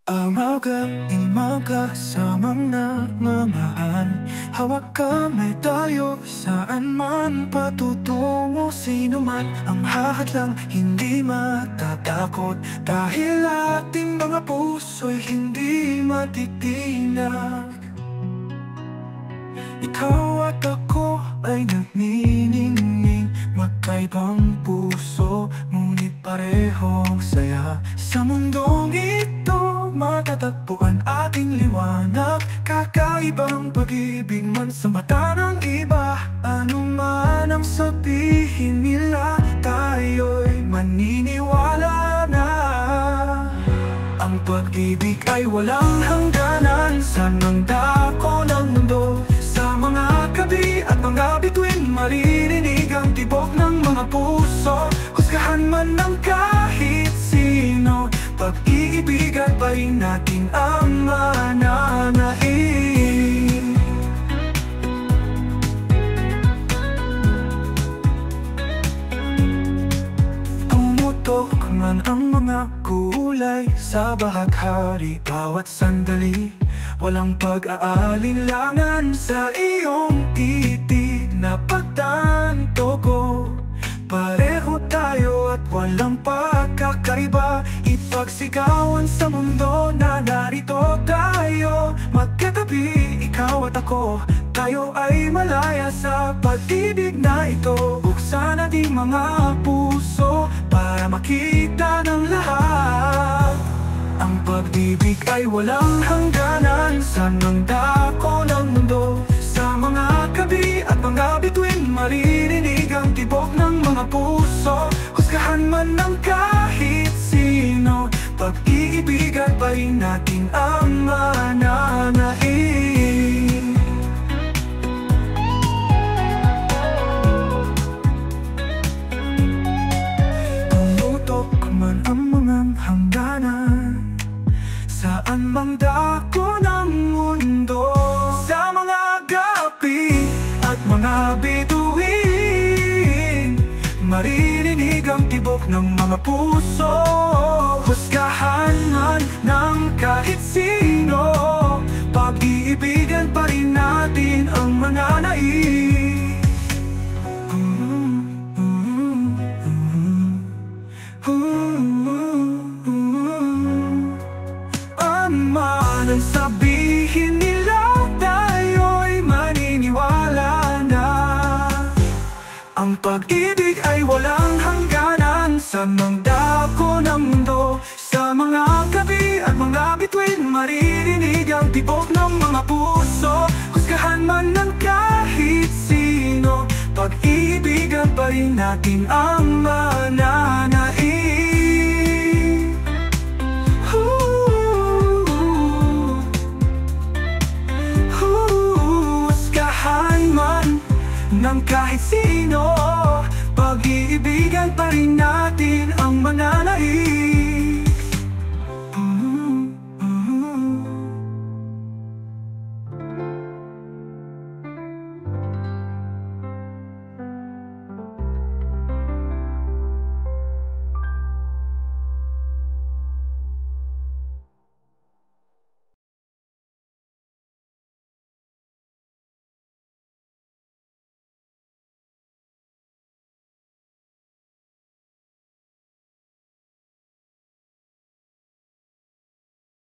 Amaga sa mga mamahan, hawak kamay tayo saan man patutungo. Sino man ang hahadlang hindi matatakot, dahil ating mga puso'y hindi matitinag. Ikaw at ako ay nagniningning, magkaibang puso, ngunit parehong saya. Sa mundong ito matatagpuan ating liwanag, kakaibang pag-ibig man sa mata ng iba. Ano man ang sabihin nila, tayo'y maniniwala na ang pag-ibig ay walang hangganan. Saan ang dako ng mundo, sa mga gabi at mga bituin, maririnig ang tibok ng mga puso. Husgahan man ng kahit sino, pag-iibigan pa rin natin ang mananaig. Pumutok man ang mga kulay sa bahaghari, bawat sandali walang pag-aalinlangan sa iyong titig na pagtanto ko. Pareho tayo at walang pagkakaiba, ipagsigawan sa mundo na narito tayo. Magkatabi, ikaw at ako, tayo ay malaya sa pag-ibig na ito. Buksan ating mga puso para makita ng lahat. Ang pag-ibig ay walang hangganan, saan ang dako ng mundo, sa mga gabi at mga bituin, maririnig ang tibok ng mga puso. Husgahan man ng kahit sino, pag-iibigan pa rin natin ang mananaig. Pumutok man ang mga hangganan, saan mang dako ng mundo, sa mga gabi at mga bituin, maririnig ang tibok ng mga puso. Husgahan man ng kahit sino, pag-iibigan pa rin natin ang mananaig. Man ang sabihin nila, tayo'y maniniwala na ang pag-ibig ay walang hangganan. Sa mga dako ng mundo, sa mga gabi at mga bituin, maririnig ang tibok ng mga puso. Husgahan man ng kahit sino, pag-iibigan pa rin natin ang mananaig. Ng kahit sino, pag-iibigan pa rin natin ang mananaig.